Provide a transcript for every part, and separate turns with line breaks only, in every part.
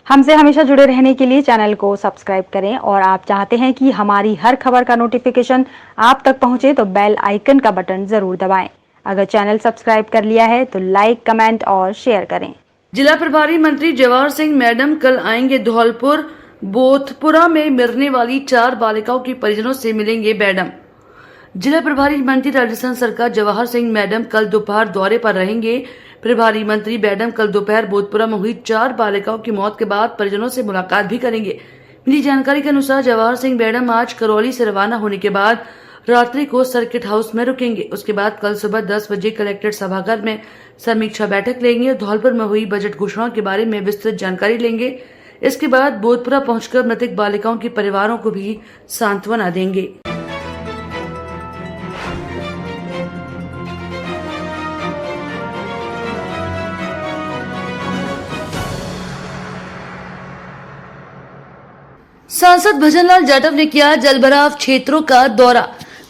हमसे हमेशा जुड़े रहने के लिए चैनल को सब्सक्राइब करें और आप चाहते हैं कि हमारी हर खबर का नोटिफिकेशन आप तक पहुंचे तो बेल आइकन का बटन जरूर दबाएं। अगर चैनल सब्सक्राइब कर लिया है तो लाइक, कमेंट और शेयर करें।
जिला प्रभारी मंत्री जवाहर सिंह मैडम कल आएंगे धौलपुर बोथपुरा में मरने वाली 4 बालिकाओं के परिजनों से मिलेंगे मैडम। जिला प्रभारी मंत्री राजस्थान सरकार जवाहर सिंह मैडम कल दोपहर दौरे पर रहेंगे। प्रभारी मंत्री मैडम कल दोपहर बोधपुरा में हुई 4 बालिकाओं की मौत के बाद परिजनों से मुलाकात भी करेंगे। मिली जानकारी के अनुसार जवाहर सिंह मैडम आज करौली से रवाना होने के बाद रात्रि को सर्किट हाउस में रुकेंगे। उसके बाद कल सुबह 10 बजे कलेक्ट्रेट सभागार में समीक्षा बैठक लेंगे और धौलपुर में हुई बजट घोषणाओं के बारे में विस्तृत जानकारी लेंगे। इसके बाद बोधपुरा पहुंचकर मृतक बालिकाओं के परिवारों को भी सांत्वना देंगे। सांसद भजनलाल जाटव ने किया जलभराव क्षेत्रों का दौरा।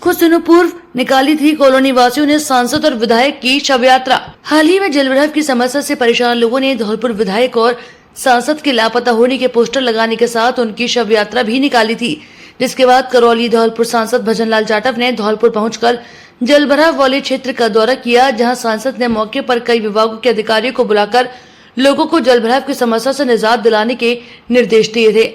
कुछ दिनों पूर्व निकाली थी कॉलोनी वासियों ने सांसद और विधायक की शव यात्रा। हाल ही में जलभराव की समस्या से परेशान लोगों ने धौलपुर विधायक और सांसद के लापता होने के पोस्टर लगाने के साथ उनकी शव यात्रा भी निकाली थी, जिसके बाद करौली धौलपुर सांसद भजनलाल जाटव ने धौलपुर पहुंचकर जलभराव वाले क्षेत्र का दौरा किया, जहां सांसद ने मौके पर कई विभागों के अधिकारियों को बुलाकर लोगों को जलभराव की समस्या से निजात दिलाने के निर्देश दिए थे।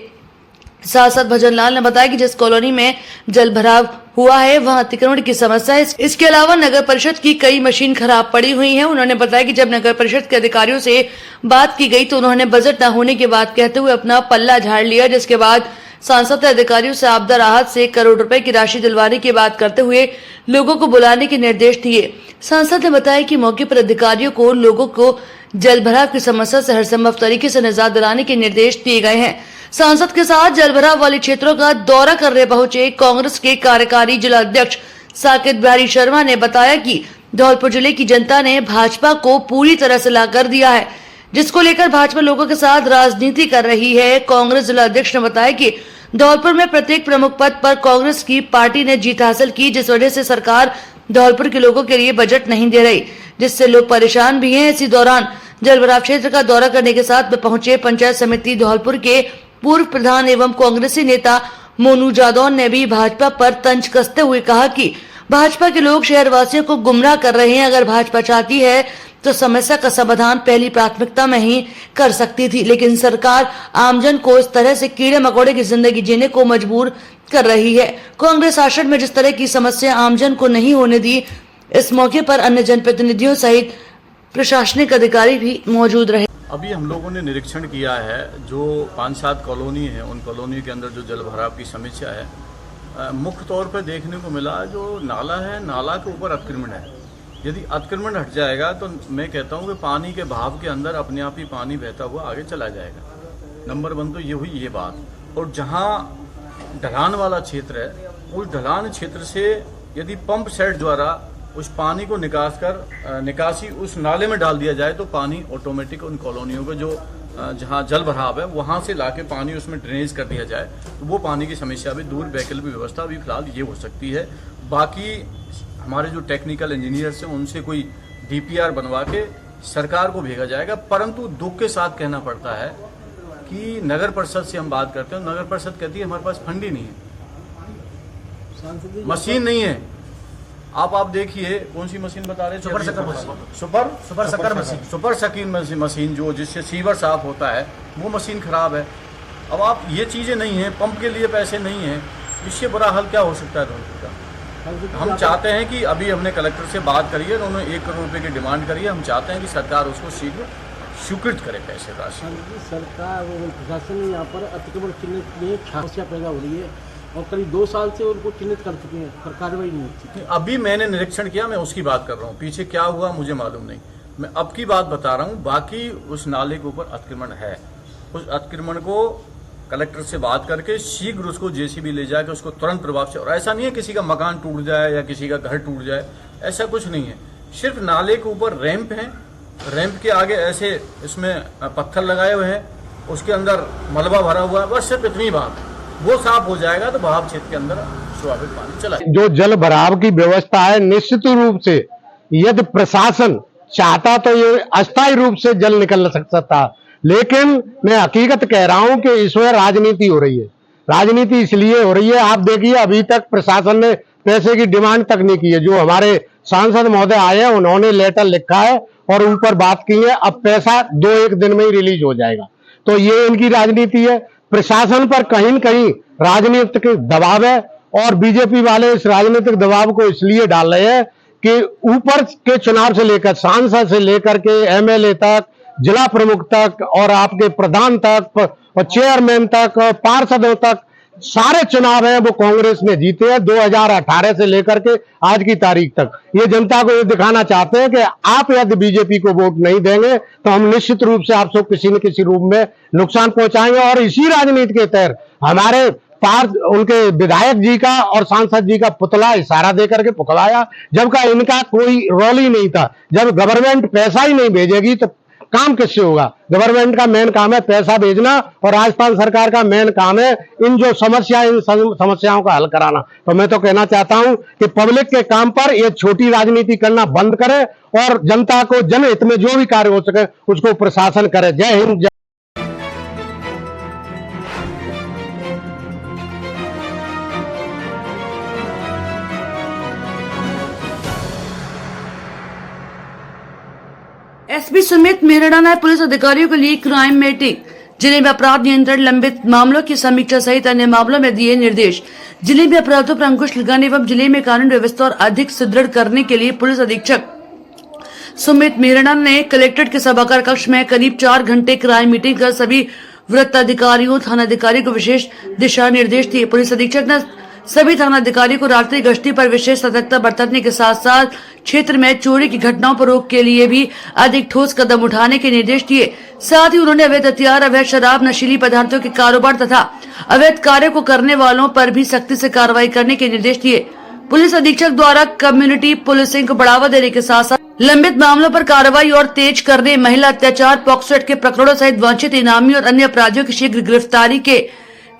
सांसद भजनलाल ने बताया कि जिस कॉलोनी में जलभराव हुआ है वहां अतिक्रमण की समस्या है। इसके अलावा नगर परिषद की कई मशीन खराब पड़ी हुई हैं। उन्होंने बताया कि जब नगर परिषद के अधिकारियों से बात की गई तो उन्होंने बजट न होने की बात कहते हुए अपना पल्ला झाड़ लिया, जिसके बाद सांसद ने अधिकारियों से आपदा राहत से करोड़ रुपए की राशि दिलवाने की बात करते हुए लोगों को बुलाने के निर्देश दिए। सांसद ने बताया कि मौके पर अधिकारियों को लोगों को जलभराव की समस्या से हर संभव तरीके से निजात दिलाने के निर्देश दिए गए हैं। सांसद के साथ जलभराव वाले क्षेत्रों का दौरा करने पहुंचे कांग्रेस के कार्यकारी जिला अध्यक्ष साकेत बिहारी शर्मा ने बताया कि धौलपुर जिले की जनता ने भाजपा को पूरी तरह से ला कर दिया है, जिसको लेकर भाजपा लोगों के साथ राजनीति कर रही है। कांग्रेस जिला अध्यक्ष ने बताया कि धौलपुर में प्रत्येक प्रमुख पद पर कांग्रेस की पार्टी ने जीत हासिल की, जिस वजह से सरकार धौलपुर के लोगों के लिए बजट नहीं दे रही, जिससे लोग परेशान भी हैं। इसी दौरान जलभराव क्षेत्र का दौरा करने के साथ वे पहुंचे पंचायत समिति धौलपुर के पूर्व प्रधान एवं कांग्रेसी नेता मोनू जादौन ने भी भाजपा पर तंज कसते हुए कहा कि भाजपा के लोग शहरवासियों को गुमराह कर रहे हैं। अगर भाजपा चाहती है तो समस्या का समाधान पहली प्राथमिकता में ही कर सकती थी, लेकिन सरकार आमजन को इस तरह से कीड़े मकोड़े की जिंदगी जीने को मजबूर कर रही है। कांग्रेस शासन में जिस तरह की समस्या आमजन को नहीं होने दी। इस मौके पर अन्य जनप्रतिनिधियों सहित प्रशासनिक अधिकारी भी मौजूद रहे।
अभी हम लोगों ने निरीक्षण किया है, जो 5-7 कॉलोनी है उन कॉलोनी के अंदर जो जलभराव की समस्या है, मुख्य तौर पर देखने को मिला जो नाला है, नाला के ऊपर अतिक्रमण है। यदि अतिक्रमण हट जाएगा तो मैं कहता हूँ कि पानी के बहाव के अंदर अपने आप ही पानी बहता हुआ आगे चला जाएगा। नंबर 1 तो ये हुई ये बात। और जहाँ ढलान वाला क्षेत्र है, उस ढलान क्षेत्र से यदि पंप सेट द्वारा उस पानी को निकासी उस नाले में डाल दिया जाए तो पानी ऑटोमेटिक उन कॉलोनियों को जो जहाँ जल भराव है वहाँ से लाके पानी उसमें ड्रेनेज कर दिया जाए तो वो पानी की समस्या भी दूर। वैकल्पिक व्यवस्था भी फिलहाल ये हो सकती है। बाकी हमारे जो टेक्निकल इंजीनियर्स हैं उनसे कोई DPR बनवा के सरकार को भेजा जाएगा। परंतु दुख के साथ कहना पड़ता है कि नगर परिषद से हम बात करते हैं, नगर परिषद कहती है हमारे पास फंड ही नहीं है, मशीन नहीं है। आप देखिए कौन सी मशीन बता रहे हैं? सुपर सकीन मशीन जो जिससे सीवर साफ होता है वो मशीन खराब है। अब आप ये चीजें नहीं है, पंप के लिए पैसे नहीं है, इससे बुरा हाल क्या हो सकता है धौलपुर का? हम चाहते हैं कि अभी हमने कलेक्टर से बात करी है, उन्होंने 1 करोड़ रुपए की डिमांड करी है। हम चाहते हैं कि सरकार उसको शीघ्र स्वीकृत करे पैसे राशि।
सरकार प्रशासन यहाँ पर अतिक्रमण चिन्हित में समस्या पैदा हो रही है और करीब 2 साल से उनको चिन्हित कर चुके हैं, पर कार्रवाई नहीं होती।
अभी मैंने निरीक्षण किया, मैं उसकी बात कर रहा हूँ। पीछे क्या हुआ मुझे मालूम नहीं, मैं अब की बात बता रहा हूँ। बाकी उस नाले के ऊपर अतिक्रमण है, उस अतिक्रमण को कलेक्टर से बात करके शीघ्र उसको JCB ले जाके उसको तुरंत प्रभाव से, और ऐसा नहीं है किसी का मकान टूट जाए या किसी का घर टूट जाए, ऐसा कुछ नहीं है। सिर्फ नाले के ऊपर रैंप है, रैंप के आगे ऐसे इसमें पत्थर लगाए हुए हैं, उसके अंदर मलबा भरा हुआ है, बस सिर्फ इतनी बात। वो साफ हो जाएगा तो बहाव क्षेत्र के अंदर स्वाभाविक पानी चला।
जो जल भराव की व्यवस्था है, निश्चित रूप से यदि प्रशासन चाहता तो ये अस्थायी रूप से जल निकल सकता था, लेकिन मैं हकीकत कह रहा हूं कि इसमें राजनीति हो रही है। राजनीति इसलिए हो रही है, आप देखिए अभी तक प्रशासन ने पैसे की डिमांड तक नहीं की है। जो हमारे सांसद महोदय आए हैं उन्होंने लेटर लिखा है और ऊपर बात की है, अब पैसा 2-1 दिन में ही रिलीज हो जाएगा। तो ये इनकी राजनीति है। प्रशासन पर कहीं न कहीं राजनीतिक दबाव है और बीजेपी वाले इस राजनीतिक दबाव को इसलिए डाल रहे हैं कि ऊपर के चुनाव से लेकर सांसद से लेकर के एमएलए तक, जिला प्रमुख तक और आपके प्रधान तक और चेयरमैन तक, पार्षदों तक, सारे चुनाव हैं वो कांग्रेस ने जीते हैं 2018 से लेकर के आज की तारीख तक। ये जनता को ये दिखाना चाहते हैं कि आप यदि बीजेपी को वोट नहीं देंगे तो हम निश्चित रूप से आपको किसी न किसी रूप में नुकसान पहुंचाएंगे। और इसी राजनीति के तहत हमारे उनके विधायक जी का और सांसद जी का पुतला इशारा देकर के पुकलाया, जबकि इनका कोई रोल ही नहीं था। जब गवर्नमेंट पैसा ही नहीं भेजेगी तो काम किससे होगा? गवर्नमेंट का मेन काम है पैसा भेजना और राजस्थान सरकार का मेन काम है इन जो इन समस्याओं का हल कराना। तो मैं तो कहना चाहता हूं कि पब्लिक के काम पर ये छोटी राजनीति करना बंद करे और जनता को जनहित में जो भी कार्य हो सके उसको प्रशासन करे। जय हिंद।
एसपी सुमित मेहरा ने पुलिस अधिकारियों के लिए क्राइम मीटिंग, जिले में अपराध नियंत्रण, लंबित मामलों की समीक्षा सहित अन्य मामलों में दिए निर्देश। जिले में अपराधों पर अंकुश लगाने एवं जिले में कानून व्यवस्था और अधिक सुदृढ़ करने के लिए पुलिस अधीक्षक सुमित मेहरा ने कलेक्ट्रेट के सभागार कक्ष में करीब 4 घंटे क्राइम मीटिंग कर सभी वृत्ताधिकारियों, थानाधिकारियों को विशेष दिशा निर्देश दिए। पुलिस अधीक्षक ने सभी थानाधिकारी को रात्रि गश्ती पर विशेष सतर्कता बरतने के साथ साथ क्षेत्र में चोरी की घटनाओं पर रोक के लिए भी अधिक ठोस कदम उठाने के निर्देश दिए। साथ ही उन्होंने अवैध हथियार, अवैध शराब, नशीली पदार्थों के कारोबार तथा अवैध कार्यों को करने वालों पर भी सख्ती से कार्रवाई करने के निर्देश दिए। पुलिस अधीक्षक द्वारा कम्युनिटी पुलिसिंग को बढ़ावा देने के साथ साथ लंबित मामलों पर कार्रवाई और तेज करने, महिला अत्याचार, पॉक्सो एक्ट के प्रकरणों सहित वांछित इनामी और अन्य अपराधियों की शीघ्र गिरफ्तारी के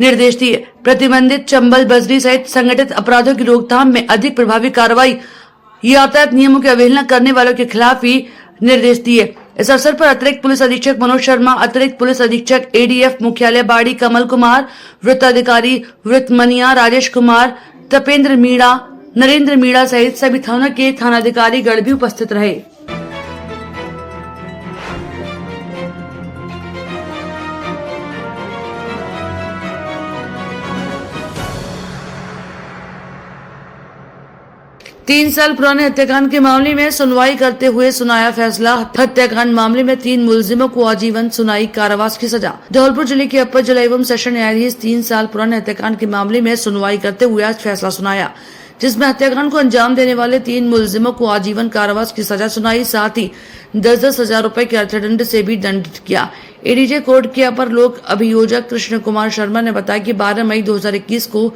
निर्देश दिए। प्रतिबंधित चंबल, बजरी सहित संगठित अपराधों की रोकथाम में अधिक प्रभावी कार्रवाई, यातायात नियमों की अवहेलना करने वालों के खिलाफ भी निर्देश दिए। इस अवसर पर अतिरिक्त पुलिस अधीक्षक मनोज शर्मा, अतिरिक्त पुलिस अधीक्षक एडीएफ मुख्यालय बाड़ी कमल कुमार, वृत्ताधिकारी वृत्त मनिया, राजेश कुमार, तपेंद्र मीणा, नरेंद्र मीणा सहित सभी थानों के थानाधिकारी गण भी उपस्थित रहे। 3 साल पुराने हत्याकांड के मामले में सुनवाई करते हुए सुनाया फैसला। हत्याकांड मामले में 3 मुलजिमों को आजीवन सुनाई कारावास की सजा। धौलपुर जिले के अपर जिला एवं सेशन न्यायाधीश 3 साल पुराने हत्याकांड के मामले में सुनवाई करते हुए आज फैसला सुनाया, जिसमें हत्याकांड को अंजाम देने वाले 3 मुलजिमों को आजीवन कारावास की सजा सुनाई। साथ ही 10-10 हजार रूपए के अर्थदंड से भी दंडित किया। एडीजे कोर्ट के अपर लोक अभियोजक कृष्ण कुमार शर्मा ने बताया कि 12 मई 2021 को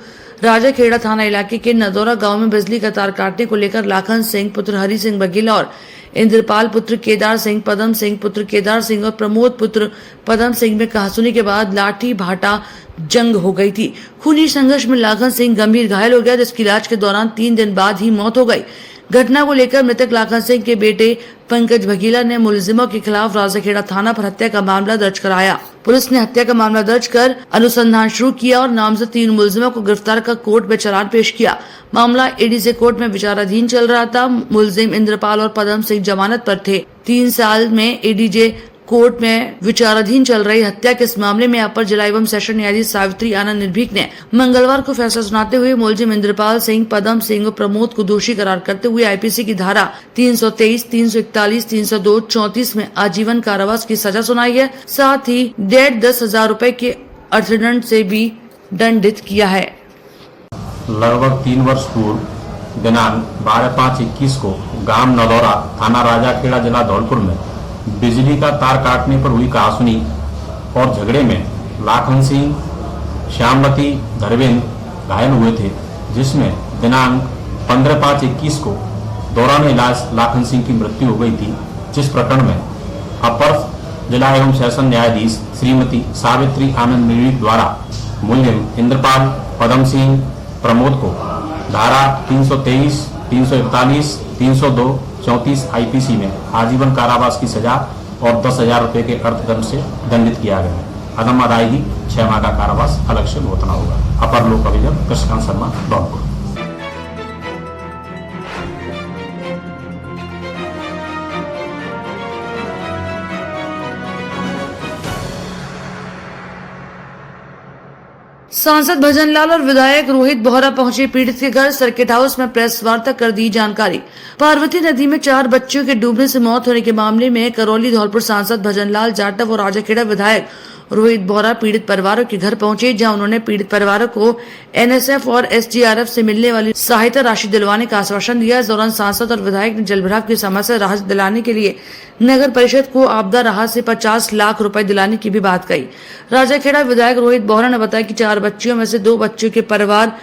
राजाखेड़ा थाना इलाके के नदौरा गांव में बिजली का तार काटने को लेकर लाखन सिंह पुत्र हरि सिंह बघेला और इंद्रपाल पुत्र केदार सिंह, पदम सिंह पुत्र केदार सिंह और प्रमोद पुत्र पदम सिंह में कहासुनी के बाद लाठी भाटा जंग हो गई थी। खूनी संघर्ष में लाखन सिंह गंभीर घायल हो गया, जिसकी इलाज के दौरान 3 दिन बाद ही मौत हो गई। घटना को लेकर मृतक लाखन सिंह के बेटे पंकज बघेला ने मुलजिमों के खिलाफ राजाखेड़ा थाना पर हत्या का मामला दर्ज कराया। पुलिस ने हत्या का मामला दर्ज कर अनुसंधान शुरू किया और नामजद 3 मुलजिमों को गिरफ्तार कर कोर्ट में चालान पेश किया। मामला एडीजे कोर्ट में विचाराधीन चल रहा था। मुलजिम इंद्रपाल और पदम सिंह जमानत पर थे। 3 साल में एडीजे कोर्ट में विचाराधीन चल रही हत्या के इस मामले में अपर जिला एवं सेशन न्यायाधीश सावित्री आनंद निर्भीक ने मंगलवार को फैसला सुनाते हुए मुलजिम इंद्रपाल सिंह, पदम सिंह और प्रमोद को दोषी करार करते हुए आईपीसी की धारा 323, 341, 302, 34 में आजीवन कारावास की सजा सुनाई है। साथ ही 10 हजार रूपए के अर्थदंड से भी दंडित किया है।
लगभग 3 वर्ष पूर्व दिनांक 12/5/21 को गांव नदौरा, थाना राजाखेड़ा, जिला धौलपुर में बिजली का तार काटने पर हुई कहासुनी और झगड़े में लाखन सिंह, श्यामवती, धर्मेंद्र घायल हुए थे, जिसमें दिनांक 15/5/21 को दौरान इलाज लाखन सिंह की मृत्यु हो गई थी। जिस प्रकरण में अपर जिला एवं सेशन न्यायाधीश श्रीमती सावित्री आनंद निर्भीक द्वारा मुलजिम इंद्रपाल, पदम सिंह, प्रमोद को धारा 323, 341, 302, 34 आईपीसी में आजीवन कारावास की सजा और 10,000 रुपये के अर्थदंड से दंडित किया गया है। अदम अदायगी 6 माह का कारावास अलग से भुगतना होगा। अपर लोक अभियोजक कृष्णकांत शर्मा, धौलपुर।
सांसद भजन लाल और विधायक रोहित बोहरा पहुंचे पीड़ित के घर। सर्किट हाउस में प्रेस वार्ता कर दी जानकारी। पार्वती नदी में 4 बच्चों के डूबने से मौत होने के मामले में करौली धौलपुर सांसद भजन लाल जाटव और राजाखेड़ा विधायक रोहित बोहरा पीड़ित परिवारों के घर पहुंचे, जहां उन्होंने पीड़ित परिवारों को एनएसएफ और एसडीआरएफ से मिलने वाली सहायता राशि दिलवाने का आश्वासन दिया। इस दौरान सांसद और विधायक ने जलभराव की समस्या से राहत दिलाने के लिए नगर परिषद को आपदा राहत से 50 लाख रुपए दिलाने की भी बात कही। राजाखेड़ा विधायक रोहित बोहरा ने बताया कि 4 बच्चियों में से 2 बच्चों के परिवार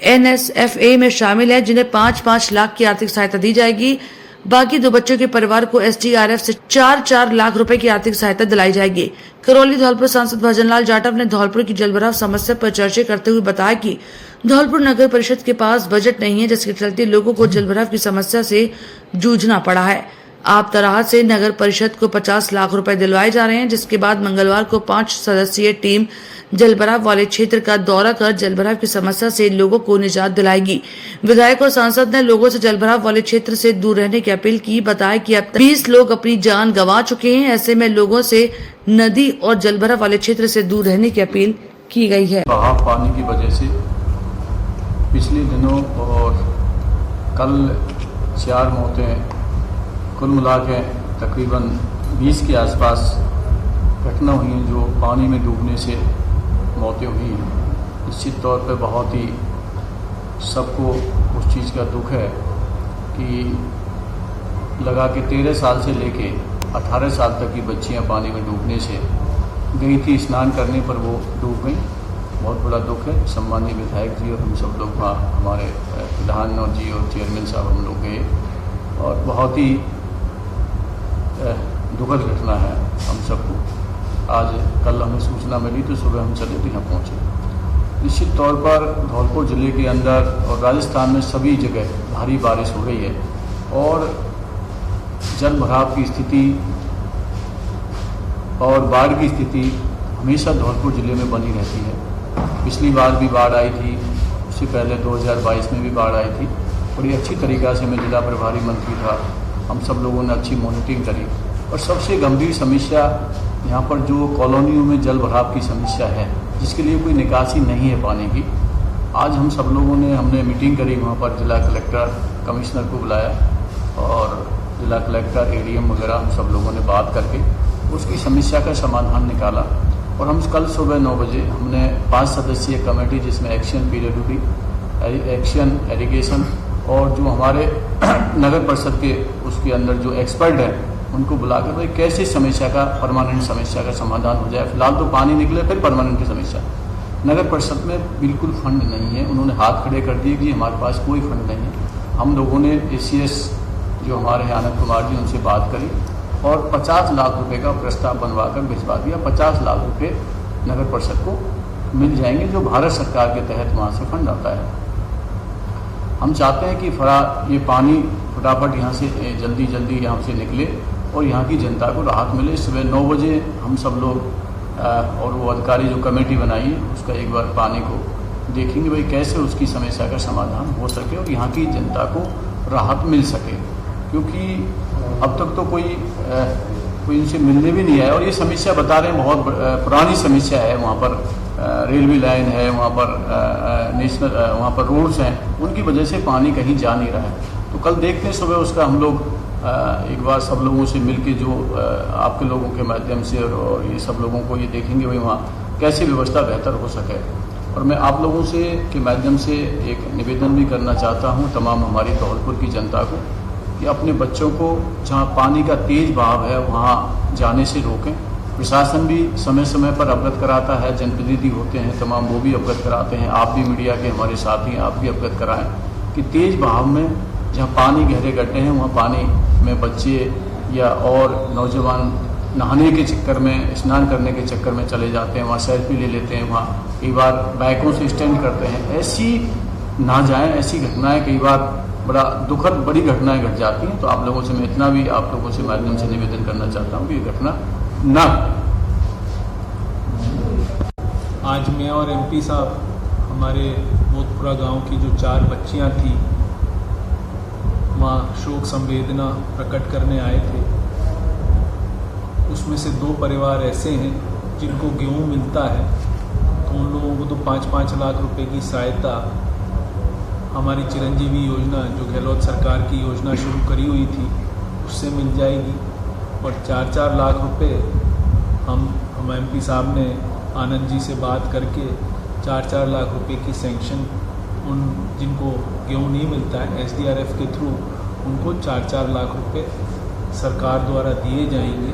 एनएसएफए में शामिल है, जिन्हें 5-5 लाख की आर्थिक सहायता दी जाएगी। बाकी 2 बच्चों के परिवार को एसडीआरएफ से 4-4 लाख रुपए की आर्थिक सहायता दिलाई जाएगी। करौली धौलपुर सांसद भजनलाल जाटव ने धौलपुर की जलभराव समस्या पर चर्चा करते हुए बताया कि धौलपुर नगर परिषद के पास बजट नहीं है, जिसके चलते लोगों को जलभराव की समस्या से जूझना पड़ा है। आपदा राहत से नगर परिषद को 50 लाख रुपए दिलवाए जा रहे हैं, जिसके बाद मंगलवार को 5 सदस्यीय टीम जलभराव वाले क्षेत्र का दौरा कर जलभराव की समस्या से लोगों को निजात दिलाएगी। विधायक और सांसद ने लोगों से जलभराव वाले क्षेत्र से दूर रहने की अपील की। बताया कि अब तक 20 लोग अपनी जान गंवा चुके हैं। ऐसे में लोगों से नदी और जलभराव वाले क्षेत्र से दूर रहने की अपील की गई है।
बहाव पानी की वजह से पिछले दिनों और कल 4 मौतें, कुल मिला के तकरीबन 20 के आसपास घटना हुई हैं जो पानी में डूबने से मौतें हुई हैं। निश्चित तौर पे बहुत ही सबको उस चीज़ का दुख है कि लगा के 13 साल से लेके 18 साल तक की बच्चियां पानी में डूबने से गई थी, स्नान करने पर वो डूब गई। बहुत बड़ा दुख है। सम्मानीय विधायक जी और हम सब लोग वहाँ, हमारे प्रधान जी और चेयरमैन साहब हम लोग गए और बहुत ही दुखद घटना है हम सबको। आज कल हमें सूचना मिली तो सुबह हम चले तो यहाँ पहुँचे। निश्चित तौर पर धौलपुर ज़िले के अंदर और राजस्थान में सभी जगह भारी बारिश हो रही है और जल भराव की स्थिति और बाढ़ की स्थिति हमेशा धौलपुर ज़िले में बनी रहती है। पिछली बार भी बाढ़ आई थी, उससे पहले 2022 में भी बाढ़ आई थी। बड़ी अच्छी तरीक़ा से मैं जिला प्रभारी मंत्री था, हम सब लोगों ने अच्छी मॉनिटरिंग करी। और सबसे गंभीर समस्या यहाँ पर जो कॉलोनियों में जल भराव की समस्या है, जिसके लिए कोई निकासी नहीं है पानी की। आज हम सब लोगों ने हमने मीटिंग करी, वहाँ पर जिला कलेक्टर, कमिश्नर को बुलाया और जिला कलेक्टर, एडीएम वगैरह हम सब लोगों ने बात करके उसकी समस्या का समाधान निकाला। और हम कल सुबह 9 बजे हमने 5 सदस्यीय कमेटी, जिसमें एक्शन पीरियड, एक्शन, एरीगेशन और जो हमारे नगर परिषद के उसके अंदर जो एक्सपर्ट हैं उनको बुला कर भाई कैसे समस्या का, परमानेंट समस्या का समाधान हो जाए। फिलहाल तो पानी निकले फिर परमानेंट की समस्या। नगर परिषद में बिल्कुल फंड नहीं है, उन्होंने हाथ खड़े कर दिए कि हमारे पास कोई फंड नहीं है। हम लोगों ने एसीएस जो हमारे हैं आनंद कुमार जी, उनसे बात करी और 50 लाख रुपए का प्रस्ताव बनवा कर भिजवा दिया। 50 लाख रुपए नगर परिषद को मिल जाएंगे, जो भारत सरकार के तहत वहाँ से फंड आता है। हम चाहते हैं कि ये पानी फटाफट यहाँ से जल्दी यहाँ से निकले और यहाँ की जनता को राहत मिले। सुबह 9 बजे हम सब लोग और वो अधिकारी जो कमेटी बनाई है उसका एक बार पानी को देखेंगे भाई कैसे उसकी समस्या का समाधान हो सके और यहाँ की जनता को राहत मिल सके। क्योंकि अब तक तो कोई इनसे मिलने भी नहीं आया और ये समस्या बता रहे हैं बहुत पुरानी समस्या है। वहाँ पर रेलवे लाइन है, वहाँ पर रोड्स हैं, उनकी वजह से पानी कहीं जा नहीं रहा है। तो कल देखते हैं सुबह उसका हम लोग एक बार सब लोगों से मिलके जो आपके लोगों के माध्यम से और ये सब लोगों को ये देखेंगे भाई वहाँ कैसे व्यवस्था बेहतर हो सके। और मैं आप लोगों से के माध्यम से एक निवेदन भी करना चाहता हूँ तमाम हमारी धौलपुर की जनता को कि अपने बच्चों को जहाँ पानी का तेज बहाव है वहाँ जाने से रोकें। प्रशासन भी समय समय पर अवगत कराता है, जनप्रतिनिधि होते हैं तमाम, वो भी अवगत कराते हैं। आप भी मीडिया के हमारे साथी हैं, आप भी अवगत कराएं कि तेज बहाव में जहाँ पानी गहरे गड्ढे हैं वहाँ पानी में बच्चे या और नौजवान नहाने के चक्कर में, स्नान करने के चक्कर में चले जाते हैं, वहाँ सेल्फी ले लेते हैं, वहाँ कई बार बाइकों से स्टैंड करते हैं। ऐसी ना जाएं, ऐसी घटनाएं कई बार बड़ा दुखद बड़ी घटनाएं घट जाती हैं। तो आप लोगों से मैं इतना भी आप लोगों से माध्यम से निवेदन करना चाहता हूँ कि ये घटना ना।
आज मैं और एमपी साहब हमारे मोतपुरा गांव की जो 4 बच्चियां थी वहाँ शोक संवेदना प्रकट करने आए थे। उसमें से 2 परिवार ऐसे हैं जिनको गेहूँ मिलता है, तो उन लोगों को तो 5-5 लाख रुपए की सहायता हमारी चिरंजीवी योजना जो गहलोत सरकार की योजना शुरू करी हुई थी उससे मिल जाएगी। और 4-4 लाख रुपए हम एमपी साहब ने आनंद जी से बात करके 4-4 लाख रुपए की सैंक्शन उन जिनको गेहूँ नहीं मिलता है एसडीआरएफ के थ्रू उनको 4-4 लाख रुपए सरकार द्वारा दिए जाएंगे।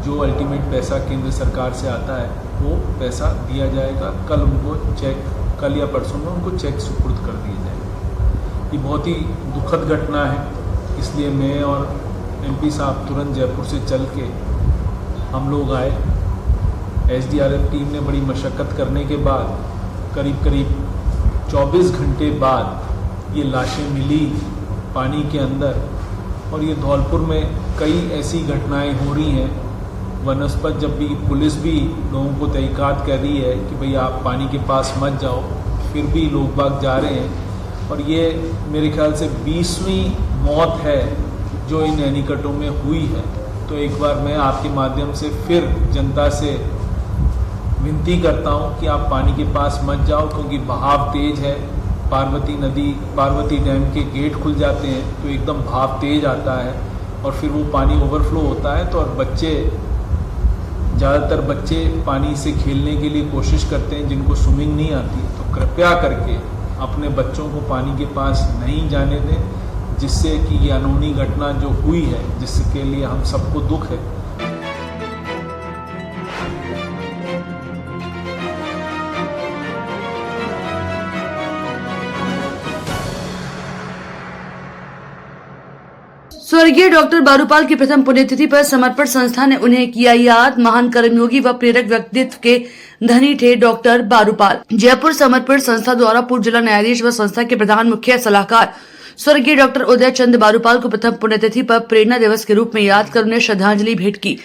जो अल्टीमेट पैसा केंद्र सरकार से आता है वो पैसा दिया जाएगा। कल उनको चेक, कल या परसों में उनको चेक सुपुर्द कर दिए जाएंगे। ये बहुत ही दुखद घटना है, इसलिए मैं और एमपी साहब तुरंत जयपुर से चल के हम लोग आए। एसडीआरएफ टीम ने बड़ी मशक्क़त करने के बाद करीब 24 घंटे बाद ये लाशें मिली पानी के अंदर। और ये धौलपुर में कई ऐसी घटनाएं हो रही हैं वनस्पत, जब भी पुलिस भी लोगों को तहकीकात कर रही है कि भाई आप पानी के पास मत जाओ, फिर भी लोग बाग जा रहे हैं। और ये मेरे ख्याल से 20वीं मौत है जो इन एनीकटों में हुई है। तो एक बार मैं आपके माध्यम से फिर जनता से विनती करता हूँ कि आप पानी के पास मत जाओ, क्योंकि बहाव तेज है। पार्वती डैम के गेट खुल जाते हैं तो एकदम बहाव तेज आता है और फिर वो पानी ओवरफ्लो होता है। तो और ज़्यादातर बच्चे पानी से खेलने के लिए कोशिश करते हैं जिनको स्विमिंग नहीं आती। तो कृपया करके अपने बच्चों को पानी के पास नहीं जाने दें, जिससे कि ये अनहोनी घटना जो हुई है जिसके लिए हम सबको दुख है।
स्वर्गीय डॉक्टर बारूपाल की प्रथम पुण्यतिथि पर समर्पण संस्था ने उन्हें किया याद। महान कर्मयोगी व प्रेरक व्यक्तित्व के धनी थे डॉक्टर बारूपाल। जयपुर समर्पण संस्था द्वारा पूर्व जिला न्यायाधीश व संस्था के प्रधान मुख्य सलाहकार स्वर्गीय डॉक्टर उदय चंद बारूपाल को प्रथम पुण्यतिथि पर प्रेरणा दिवस के रूप में याद कर उन्हें श्रद्धांजलि भेंट की।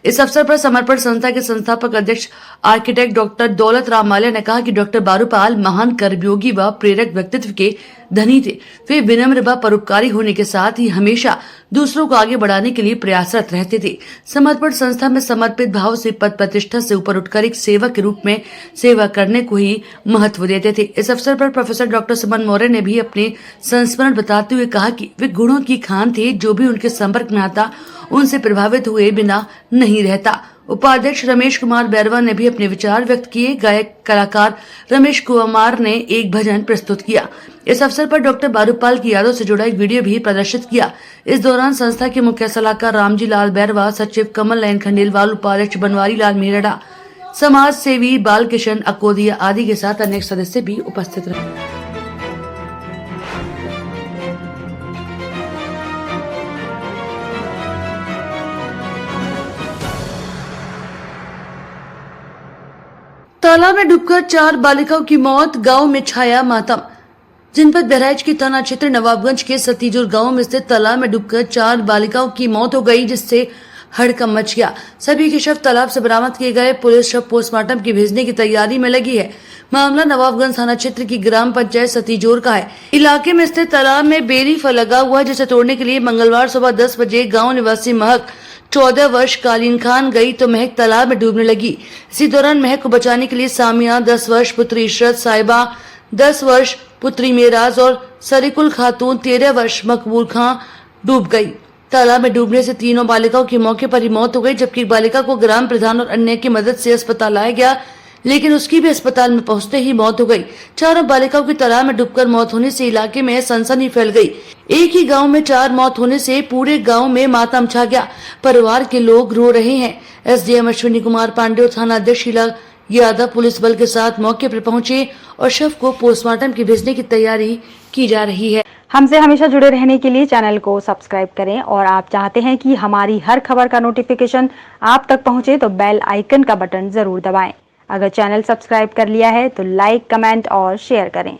इस अवसर पर समर्पण संस्था के संस्थापक अध्यक्ष आर्किटेक्ट डॉक्टर दौलत राम माल्या ने कहा कि डॉक्टर बारूपाल महान कर्मयोगी व प्रेरक व्यक्तित्व के धनी थे। वे विनम्र व परोपकारी होने के साथ ही हमेशा दूसरों को आगे बढ़ाने के लिए प्रयासरत रहते थे। समर्पण संस्था में समर्पित भाव से पद प्रतिष्ठा से ऊपर उठकर एक सेवक के रूप में सेवा करने को ही महत्व देते थे। इस अवसर पर प्रोफेसर डॉक्टर सुमन मौर्य ने भी अपने संस्मरण बताते हुए कहा कि वे गुणों की खान थे, जो भी उनके संपर्क में आता उनसे प्रभावित हुए बिना नहीं रहता। उपाध्यक्ष रमेश कुमार बैरवा ने भी अपने विचार व्यक्त किए। गायक कलाकार रमेश कुमार ने एक भजन प्रस्तुत किया। इस अवसर पर डॉक्टर बारूपाल की यादों से जुड़ा एक वीडियो भी प्रदर्शित किया। इस दौरान संस्था के मुख्य सलाहकार रामजी लाल बैरवा, सचिव कमल नयन खंडेलवाल, उपाध्यक्ष बनवारी लाल मेहरा, समाज सेवी बाल किशन अकोदिया आदि के साथ अनेक सदस्य भी उपस्थित रहे। तालाब में डूबकर 4 बालिकाओं की मौत, गांव में छाया मातम। जनपद बहराइच के थाना क्षेत्र नवाबगंज के सतीजोर गांव में स्थित तालाब में डूबकर 4 बालिकाओं की मौत हो गई, जिससे हड़कंप मच गया। सभी के शव तालाब से बरामद किए गए। पुलिस शव पोस्टमार्टम की भेजने की तैयारी में लगी है। मामला नवाबगंज थाना क्षेत्र की ग्राम पंचायत सतीजोर का है। इलाके में स्थित तालाब में बेरी फल लगा हुआ है, जिसे तोड़ने के लिए मंगलवार सुबह 10 बजे गाँव निवासी महक 14 वर्ष कालीन खान गई तो महक तालाब में डूबने लगी। इसी दौरान महक को बचाने के लिए सामिया 10 वर्ष, पुत्री इशरत साहिबा 10 वर्ष, पुत्री मेराज और सरिकुल खातून 13 वर्ष मकबूल खां डूब गई। तालाब में डूबने से तीनों बालिकाओं की मौके पर ही मौत हो गई, जबकि एक बालिका को ग्राम प्रधान और अन्य की मदद से अस्पताल लाया गया, लेकिन उसकी भी अस्पताल में पहुंचते ही मौत हो गई। चारों बालिकाओं की तालाब में डूबकर मौत होने से इलाके में सनसनी फैल गई। एक ही गांव में 4 मौत होने से पूरे गांव में मातम छा गया। परिवार के लोग रो रहे हैं। एसडीएम अश्विनी कुमार पांडे और थाना अध्यक्ष शीला यादव पुलिस बल के साथ मौके पर पहुंचे और शव को पोस्टमार्टम की भेजने की तैयारी की जा रही है।
हमसे हमेशा जुड़े रहने के लिए चैनल को सब्सक्राइब करें और आप चाहते हैं कि हमारी हर खबर का नोटिफिकेशन आप तक पहुंचे तो बेल आइकन का बटन जरूर दबाएं। अगर चैनल सब्सक्राइब कर लिया है तो लाइक, कमेंट और शेयर करें।